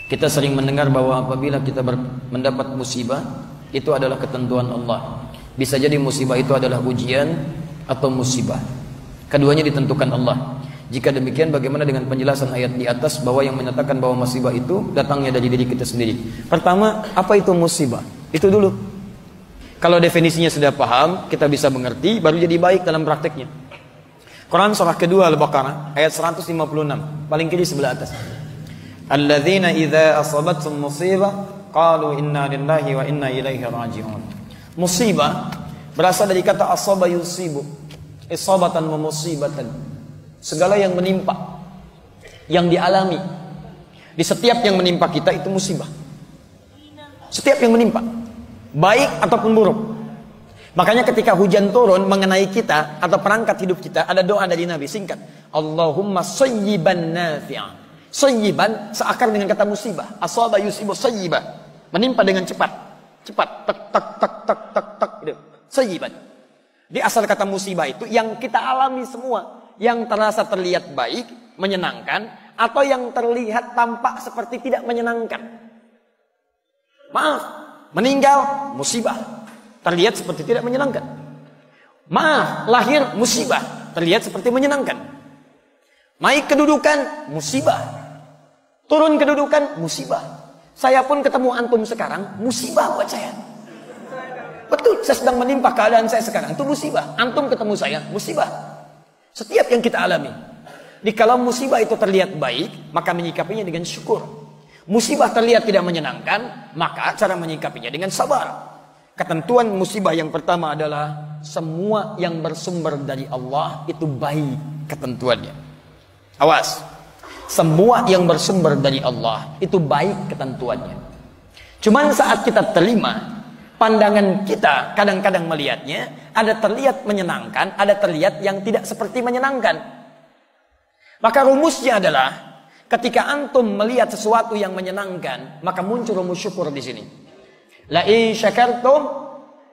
Kita sering mendengar bahwa apabila kita mendapat musibah, itu adalah ketentuan Allah. Bisa jadi musibah itu adalah ujian atau musibah. Keduanya ditentukan Allah. Jika demikian, bagaimana dengan penjelasan ayat di atas bahwa yang menyatakan bahwa musibah itu datangnya dari diri kita sendiri? Pertama, apa itu musibah? Itu dulu. Kalau definisinya sudah paham, kita bisa mengerti, baru jadi baik dalam prakteknya. Quran surah kedua Al-Baqarah ayat 156, paling kiri sebelah atas. Alladzina idza asabathum musibah qalu inna lillahi wa inna ilaihi raji'un. Musibah berasal dari kata asaba yusibu, isabatan wa musibatan. Segala yang menimpa, yang dialami, di setiap yang menimpa kita itu musibah. Setiap yang menimpa, baik ataupun buruk. Makanya ketika hujan turun mengenai kita atau perangkat hidup kita, ada doa dari Nabi singkat, Allahumma sayyiban nafi'an. Sayyiban seakar dengan kata musibah. Asaba yusibu sayyibah, menimpa dengan cepat, tak tak tak tak tak tak gitu. Sayyiban. Di asal kata musibah itu yang kita alami semua, yang terasa terlihat baik, menyenangkan, atau yang terlihat tampak seperti tidak menyenangkan. Maaf, meninggal musibah, terlihat seperti tidak menyenangkan. Maaf, lahir musibah, terlihat seperti menyenangkan. Naik kedudukan musibah, turun kedudukan musibah. Saya pun ketemu antum sekarang musibah buat saya. Betul, saya sedang menimpa keadaan saya sekarang, itu musibah. Antum ketemu saya musibah. Setiap yang kita alami. Kalau musibah itu terlihat baik, maka menyikapinya dengan syukur. Musibah terlihat tidak menyenangkan, maka cara menyikapinya dengan sabar. Ketentuan musibah yang pertama adalah semua yang bersumber dari Allah itu baik ketentuannya. Awas, semua yang bersumber dari Allah itu baik ketentuannya. Cuman saat kita terima, pandangan kita kadang-kadang melihatnya ada terlihat menyenangkan, ada terlihat yang tidak seperti menyenangkan. Maka rumusnya adalah ketika antum melihat sesuatu yang menyenangkan, maka muncul rumus syukur di sini. La in syakartum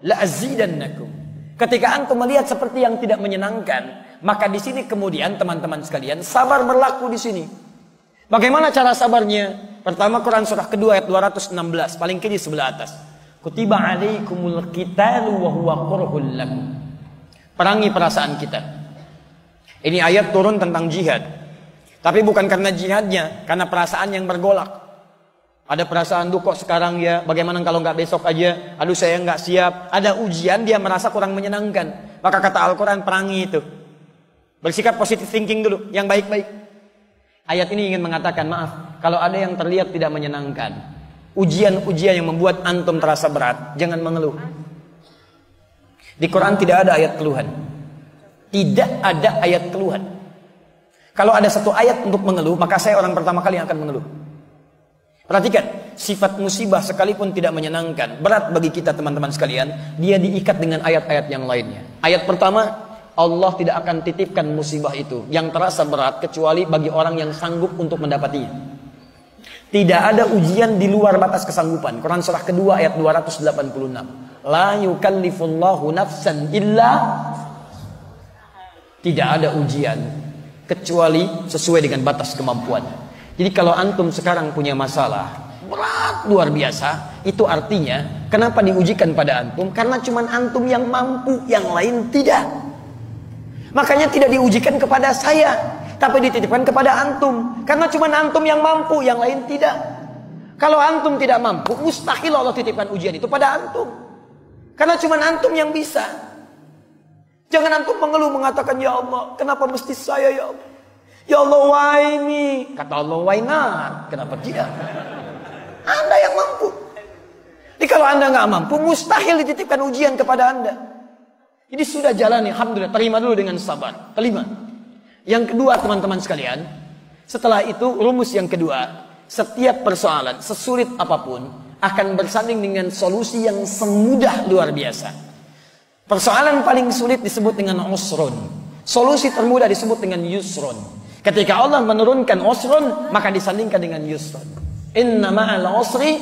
la azidannakum. Ketika antum melihat seperti yang tidak menyenangkan, maka di sini kemudian teman-teman sekalian sabar berlaku di sini. Bagaimana cara sabarnya? Pertama Quran surah kedua ayat 216, paling kiri sebelah atas. Kutiba alaikumul qitalu wa huwa kurhul lakum. Perangi perasaan kita. Ini ayat turun tentang jihad. Tapi bukan karena jihadnya, karena perasaan yang bergolak. Ada perasaan, duh kok sekarang ya, bagaimana kalau nggak besok aja, aduh saya nggak siap. Ada ujian, dia merasa kurang menyenangkan. Maka kata Al-Quran, perangi itu. Bersikap positive thinking dulu, yang baik-baik. Ayat ini ingin mengatakan, maaf, kalau ada yang terlihat tidak menyenangkan, ujian-ujian yang membuat antum terasa berat, jangan mengeluh. Di Quran tidak ada ayat keluhan. Tidak ada ayat keluhan. Kalau ada satu ayat untuk mengeluh, maka saya orang pertama kali yang akan mengeluh. Perhatikan, sifat musibah sekalipun tidak menyenangkan, berat bagi kita teman-teman sekalian, dia diikat dengan ayat-ayat yang lainnya. Ayat pertama, Allah tidak akan titipkan musibah itu yang terasa berat kecuali bagi orang yang sanggup untuk mendapatinya. Tidak ada ujian di luar batas kesanggupan. Quran surah kedua ayat 286. La yukallifullahu nafsan illa. Tidak ada ujian kecuali sesuai dengan batas kemampuan. Jadi kalau antum sekarang punya masalah berat luar biasa, itu artinya kenapa diujikan pada antum? Karena cuma antum yang mampu, yang lain tidak. Makanya tidak diujikan kepada saya, tapi dititipkan kepada antum. Karena cuma antum yang mampu, yang lain tidak. Kalau antum tidak mampu, mustahil Allah titipkan ujian itu pada antum. Karena cuma antum yang bisa. Jangan antum mengeluh mengatakan, ya Allah, kenapa mesti saya ya Allah? Ya Allah, why me? Kata Allah, why not? Kenapa tidak? Anda yang mampu. Jadi kalau Anda nggak mampu, mustahil dititipkan ujian kepada Anda. Jadi sudah jalani, alhamdulillah, terima dulu dengan sabar. Kelima. Yang kedua teman-teman sekalian, setelah itu rumus yang kedua, setiap persoalan sesulit apapun akan bersanding dengan solusi yang semudah luar biasa. Persoalan paling sulit disebut dengan usrun. Solusi termudah disebut dengan yusrun. Ketika Allah menurunkan usrun, maka disandingkan dengan yusrun. Inna ma'al usri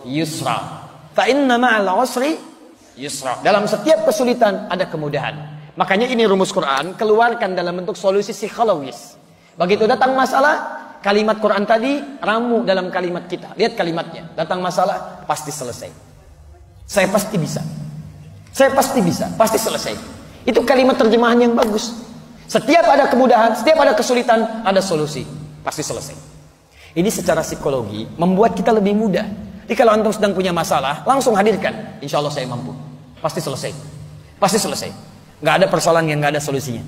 yusra. Fa inna ma'al usri yusra. Dalam setiap kesulitan ada kemudahan. Makanya ini rumus Quran keluarkan dalam bentuk solusi psikologis. Begitu datang masalah, Kalimat Quran tadi ramu dalam kalimat kita. Lihat kalimatnya. Datang masalah, pasti selesai. Saya pasti bisa. Saya pasti bisa, pasti selesai. Itu kalimat terjemahan yang bagus. Setiap ada kemudahan, setiap ada kesulitan, ada solusi. Pasti selesai. Ini secara psikologi membuat kita lebih mudah. Jadi kalau antum sedang punya masalah, langsung hadirkan. Insya Allah saya mampu. Pasti selesai. Pasti selesai. Nggak ada persoalan yang nggak ada solusinya.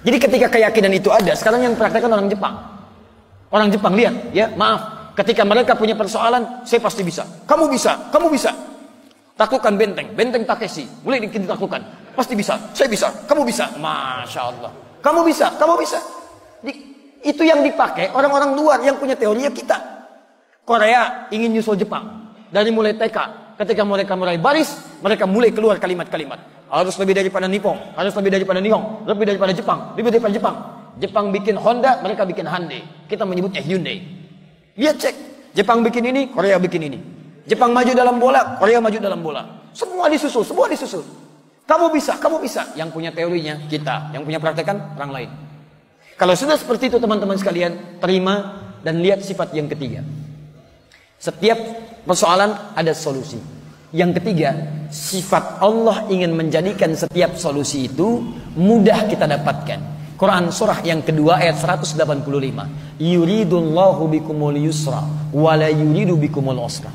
Jadi ketika keyakinan itu ada, sekarang yang praktekkan orang Jepang. Orang Jepang lihat, ya maaf. Ketika mereka punya persoalan, saya pasti bisa. Kamu bisa, kamu bisa. Taklukkan benteng, benteng Takeshi. Boleh ditaklukkan. Pasti bisa, saya bisa, kamu bisa. Masya Allah. Kamu bisa, kamu bisa. Itu yang dipakai orang-orang luar yang punya teorinya kita. Korea ingin nyusul Jepang. Dari mulai TK, ketika mereka mulai baris, mereka mulai keluar kalimat-kalimat. Harus lebih daripada Nippon, harus lebih daripada Nihon, lebih daripada Jepang, lebih daripada Jepang. Jepang bikin Honda, mereka bikin Hyundai. Kita menyebutnya Hyundai. Lihat cek, Jepang bikin ini, Korea bikin ini. Jepang maju dalam bola, Korea maju dalam bola. Semua disusul, semua disusul. Kamu bisa, kamu bisa. Yang punya teorinya kita, yang punya praktekan orang lain. Kalau sudah seperti itu teman-teman sekalian, terima dan lihat sifat yang ketiga. Setiap persoalan ada solusi. Yang ketiga, sifat Allah ingin menjadikan setiap solusi itu mudah kita dapatkan. Quran surah yang kedua ayat 185. Yuridullahu bikumul yusra wa la yuridu bikumul usra.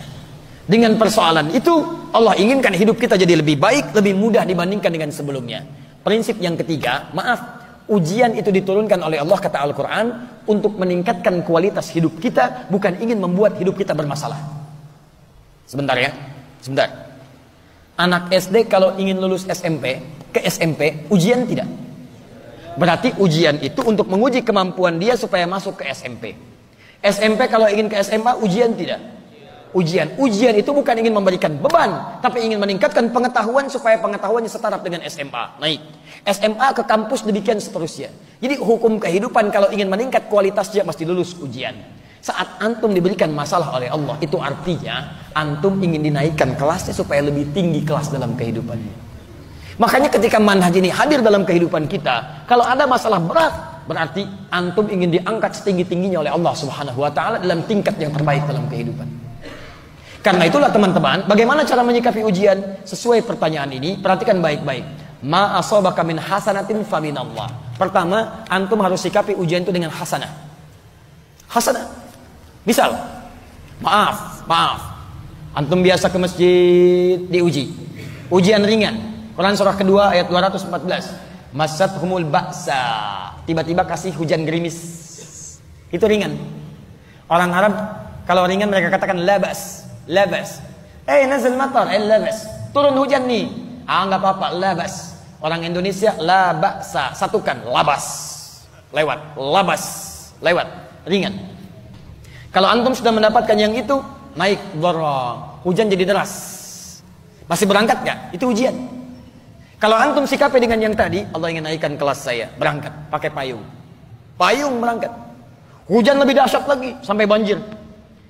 Dengan persoalan itu Allah inginkan hidup kita jadi lebih baik, lebih mudah dibandingkan dengan sebelumnya. Prinsip yang ketiga, maaf, ujian itu diturunkan oleh Allah kata Al-Quran untuk meningkatkan kualitas hidup kita, bukan ingin membuat hidup kita bermasalah. Sebentar ya, sebentar. Anak SD kalau ingin lulus SMP, ke SMP, ujian tidak? Berarti ujian itu untuk menguji kemampuan dia supaya masuk ke SMP. SMP kalau ingin ke SMA, ujian tidak? Ujian. Ujian itu bukan ingin memberikan beban, tapi ingin meningkatkan pengetahuan supaya pengetahuannya setaraf dengan SMA. Naik. SMA ke kampus demikian seterusnya. Jadi hukum kehidupan kalau ingin meningkat kualitasnya mesti lulus ujian. Saat antum diberikan masalah oleh Allah, itu artinya antum ingin dinaikkan kelasnya supaya lebih tinggi kelas dalam kehidupannya. Makanya ketika manhaj ini hadir dalam kehidupan kita, kalau ada masalah berat, berarti antum ingin diangkat setinggi-tingginya oleh Allah Subhanahu wa taala dalam tingkat yang terbaik dalam kehidupan. Karena itulah teman-teman, bagaimana cara menyikapi ujian? Sesuai pertanyaan ini, perhatikan baik-baik. Ma asabaka min hasanatin fa minallah. Pertama, antum harus sikapi ujian itu dengan hasanah. Hasanah. Misal, maaf. Antum biasa ke masjid diuji. Ujian ringan. Quran surah kedua ayat 214. Masathumul ba'sa. Tiba-tiba kasih hujan gerimis. Itu ringan. Orang Arab kalau ringan mereka katakan labas. Labas. Nazal matar, labas. Turun hujan nih. Enggak apa-apa, labas. Orang Indonesia la ba'sa, satukan, labas. Lewat, labas. Lewat, ringan. Kalau antum sudah mendapatkan yang itu, naik dharra. Hujan jadi deras. Masih berangkat enggak? Itu ujian. Kalau antum sikapi dengan yang tadi, Allah ingin naikkan kelas saya, berangkat, pakai payung. Payung berangkat. Hujan lebih dahsyat lagi, sampai banjir.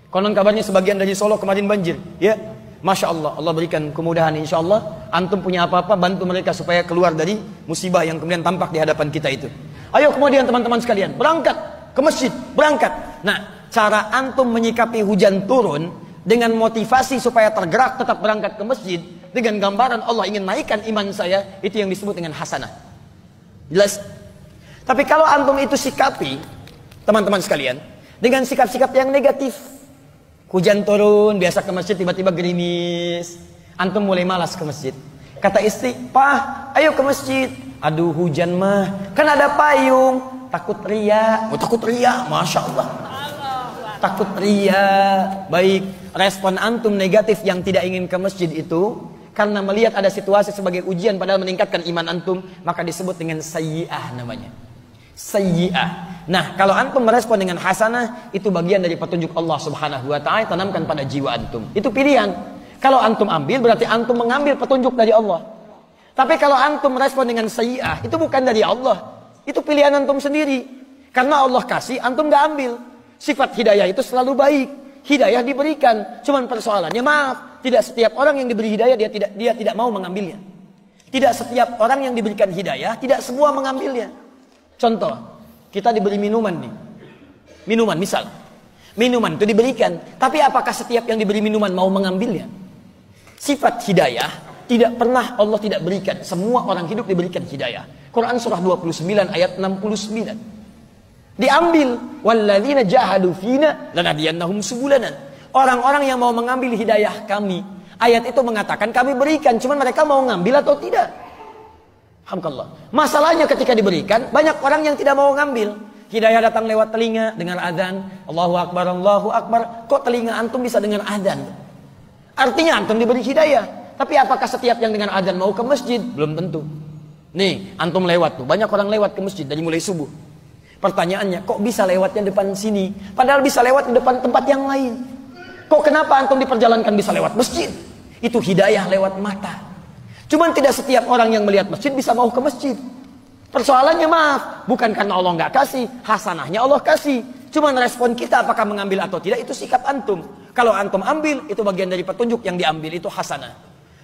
Konon kabarnya sebagian dari Solo kemarin banjir. Ya, Masya Allah, Allah berikan kemudahan insya Allah. Antum punya apa-apa, bantu mereka supaya keluar dari musibah yang kemudian tampak di hadapan kita itu. Ayo kemudian teman-teman sekalian, berangkat ke masjid, berangkat. Nah, cara antum menyikapi hujan turun, dengan motivasi supaya tergerak tetap berangkat ke masjid, dengan gambaran Allah ingin naikkan iman saya, itu yang disebut dengan hasanah. Jelas? Tapi kalau antum itu sikapi, teman-teman sekalian, dengan sikap-sikap yang negatif, hujan turun, biasa ke masjid, tiba-tiba gerimis, antum mulai malas ke masjid. Kata istri, "Pah, ayo ke masjid." "Aduh, hujan mah, kan ada payung." Takut ria. Oh, takut ria, Masya Allah. Takut ria. Baik, respon antum negatif yang tidak ingin ke masjid itu karena melihat ada situasi sebagai ujian padahal meningkatkan iman antum, maka disebut dengan sayyi'ah namanya. Sayyi'ah. Nah, kalau antum merespon dengan hasanah, itu bagian dari petunjuk Allah Subhanahu wa taala, tanamkan pada jiwa antum. Itu pilihan. Kalau antum ambil berarti antum mengambil petunjuk dari Allah. Tapi kalau antum merespon dengan sayyi'ah, itu bukan dari Allah. Itu pilihan antum sendiri. Karena Allah kasih, antum enggak ambil. Sifat hidayah itu selalu baik. Hidayah diberikan. Cuman persoalannya, maaf, tidak setiap orang yang diberi hidayah dia tidak mau mengambilnya. Tidak setiap orang yang diberikan hidayah tidak semua mengambilnya. Contoh, kita diberi minuman nih. Minuman misal. Minuman itu diberikan. Tapi apakah setiap yang diberi minuman mau mengambilnya? Sifat hidayah tidak pernah Allah tidak berikan. Semua orang hidup diberikan hidayah. Quran surah 29 ayat 69. Diambil. Walladzina jahadu fina lanadiyannahum subulana. Orang-orang yang mau mengambil hidayah kami. Ayat itu mengatakan kami berikan. Cuman mereka mau ngambil atau tidak. Alhamdulillah. Masalahnya ketika diberikan, banyak orang yang tidak mau ngambil. Hidayah datang lewat telinga, dengar azan. Allahu Akbar, Allahu Akbar. Kok telinga antum bisa dengar azan? Artinya antum diberi hidayah. Tapi apakah setiap yang dengar azan mau ke masjid? Belum tentu. Nih, antum lewat tuh. Banyak orang lewat ke masjid dari mulai subuh. Pertanyaannya, kok bisa lewatnya depan sini? Padahal bisa lewat di depan tempat yang lain. Kok kenapa antum diperjalankan bisa lewat masjid? Itu hidayah lewat mata. Cuman tidak setiap orang yang melihat masjid bisa mau ke masjid. Persoalannya maaf, bukan karena Allah nggak kasih, hasanahnya Allah kasih. Cuman respon kita apakah mengambil atau tidak, itu sikap antum. Kalau antum ambil, itu bagian dari petunjuk yang diambil, itu hasanah.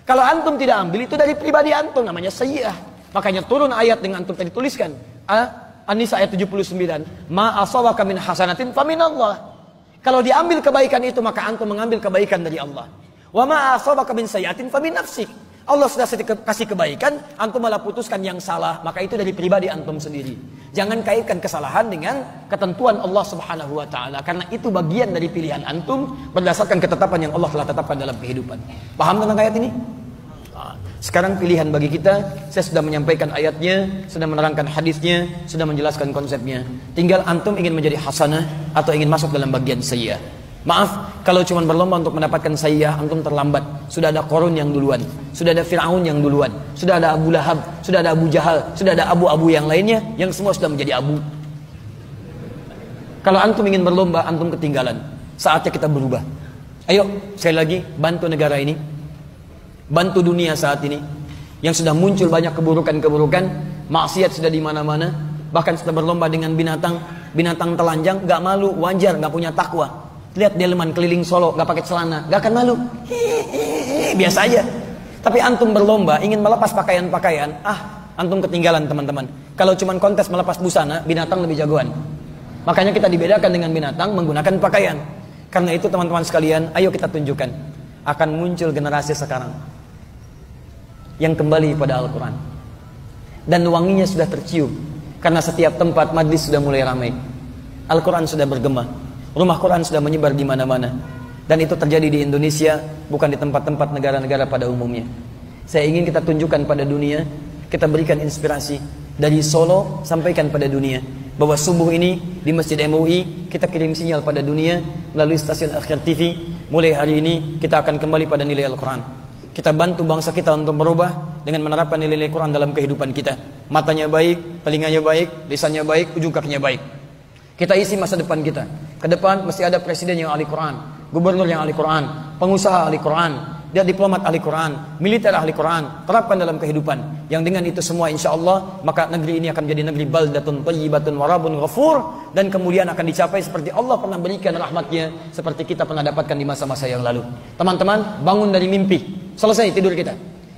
Kalau antum tidak ambil, itu dari pribadi antum, namanya sayyi'ah. Makanya turun ayat dengan antum tadi tuliskan. An-Nisa ayat 79. Ma asawaka min hasanatin faminallah. Kalau diambil kebaikan itu, maka antum mengambil kebaikan dari Allah. Wa ma asawaka min sayyi'atin famin nafsik. Allah sudah kasih kebaikan, antum malah putuskan yang salah, maka itu dari pribadi antum sendiri. Jangan kaitkan kesalahan dengan ketentuan Allah Subhanahu wa taala, karena itu bagian dari pilihan antum berdasarkan ketetapan yang Allah telah tetapkan dalam kehidupan. Paham tentang ayat ini? Sekarang pilihan bagi kita, saya sudah menyampaikan ayatnya, sudah menerangkan hadisnya, sudah menjelaskan konsepnya. Tinggal antum ingin menjadi hasanah atau ingin masuk dalam bagian sayyi'ah. Maaf, kalau cuma berlomba untuk mendapatkan sayyi'ah, antum terlambat. Sudah ada Qarun yang duluan, sudah ada Fir'aun yang duluan, sudah ada Abu Lahab, sudah ada Abu Jahal, sudah ada abu-abu yang lainnya, yang semua sudah menjadi abu. Kalau antum ingin berlomba, antum ketinggalan. Saatnya kita berubah. Ayo, sekali lagi, bantu negara ini, bantu dunia saat ini, yang sudah muncul banyak keburukan-keburukan, maksiat sudah di mana-mana, bahkan sudah berlomba dengan binatang telanjang, gak malu, wajar, gak punya takwa. Lihat delman keliling Solo, gak pakai celana, gak akan malu. Biasa aja. Tapi antum berlomba, ingin melepas pakaian-pakaian, antum ketinggalan teman-teman. Kalau cuma kontes melepas busana, binatang lebih jagoan. Makanya kita dibedakan dengan binatang menggunakan pakaian. Karena itu teman-teman sekalian, ayo kita tunjukkan. Akan muncul generasi sekarang yang kembali pada Al-Quran. Dan wanginya sudah tercium. Karena setiap tempat majlis sudah mulai ramai. Al-Quran sudah bergema. Rumah Quran sudah menyebar di mana-mana. Dan itu terjadi di Indonesia, bukan di tempat-tempat negara-negara pada umumnya. Saya ingin kita tunjukkan pada dunia, kita berikan inspirasi dari Solo, sampaikan pada dunia bahwa subuh ini di Masjid MUI kita kirim sinyal pada dunia melalui stasiun Akhir TV. Mulai hari ini kita akan kembali pada nilai Al-Quran. Kita bantu bangsa kita untuk berubah dengan menerapkan nilai Quran dalam kehidupan kita. Matanya baik, telinganya baik, lisannya baik, ujung kakinya baik. Kita isi masa depan kita. Ke depan mesti ada presiden yang ahli Quran, gubernur yang ahli Quran, pengusaha ahli Quran, dia diplomat ahli Quran, militer ahli Quran. Terapkan dalam kehidupan. Yang dengan itu semua insya Allah, maka negeri ini akan jadi negeri baldatun thayyibatun warabun ghafur. Dan kemudian akan dicapai seperti Allah pernah berikan rahmatnya, seperti kita pernah dapatkan di masa-masa yang lalu. Teman-teman, bangun dari mimpi. Selesai tidur kita.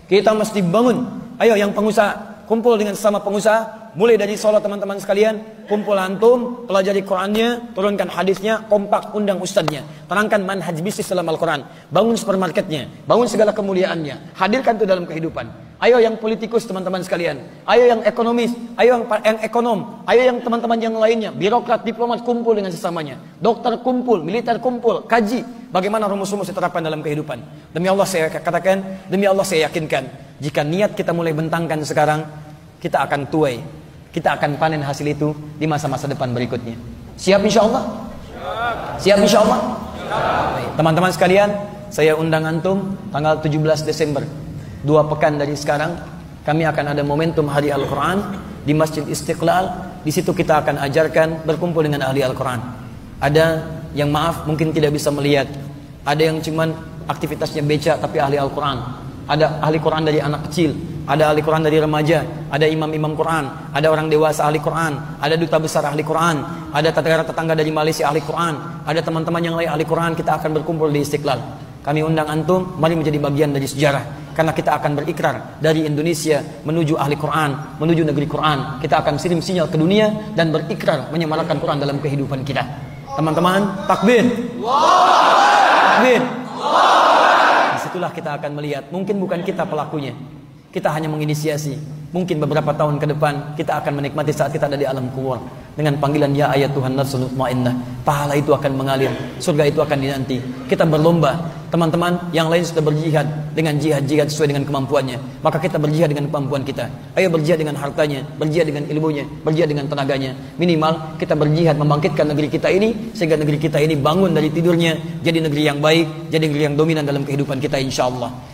Kita mesti bangun. Ayo yang pengusaha, kumpul dengan sesama pengusaha. Mulai dari Solo teman-teman sekalian, kumpul antum, pelajari Qurannya, turunkan hadisnya, kompak undang ustadznya, terangkan manhaj bisnis dalam Al-Quran, bangun supermarketnya, bangun segala kemuliaannya, hadirkan itu dalam kehidupan. Ayo yang politikus teman-teman sekalian, ayo yang ekonomis, ayo yang ekonom, ayo yang teman-teman yang lainnya, birokrat, diplomat kumpul dengan sesamanya, dokter kumpul, militer kumpul, kaji, bagaimana rumus-rumus diterapkan dalam kehidupan. Demi Allah saya katakan, demi Allah saya yakinkan, jika niat kita mulai bentangkan sekarang, kita akan tuai, kita akan panen hasil itu di masa-masa depan berikutnya. Siap insya Allah? Siap insya Allah? Teman-teman sekalian, saya undang antum tanggal 17 Desember 2 pekan dari sekarang, kami akan ada momentum Hari Al-Quran di Masjid Istiqlal. Di situ kita akan ajarkan berkumpul dengan ahli Al-Quran. Ada yang maaf mungkin tidak bisa melihat, ada yang cuman aktivitasnya beca tapi ahli Al-Quran. Ada ahli Quran dari anak kecil, ada ahli Quran dari remaja, ada imam-imam Quran, ada orang dewasa ahli Quran, ada duta besar ahli Quran, ada tetangga dari Malaysia ahli Quran, ada teman-teman yang lain ahli Quran. Kita akan berkumpul di Istiqlal. Kami undang antum, mari menjadi bagian dari sejarah. Karena kita akan berikrar dari Indonesia menuju ahli Quran, menuju negeri Quran. Kita akan kirim sinyal ke dunia dan berikrar menyemarakan Quran dalam kehidupan kita. Teman-teman, takbir. Takbir. Disitulah kita akan melihat, mungkin bukan kita pelakunya, kita hanya menginisiasi. Mungkin beberapa tahun ke depan kita akan menikmati saat kita ada di alam kubur dengan panggilan ya ayat Tuhan nafsul mutmainnah. Pahala itu akan mengalir, surga itu akan dinanti. Kita berlomba, teman-teman yang lain sudah berjihad dengan jihad-jihad sesuai dengan kemampuannya, maka kita berjihad dengan kemampuan kita. Ayo berjihad dengan hartanya, berjihad dengan ilmunya, berjihad dengan tenaganya. Minimal kita berjihad membangkitkan negeri kita ini, sehingga negeri kita ini bangun dari tidurnya jadi negeri yang baik, jadi negeri yang dominan dalam kehidupan kita, insyaallah.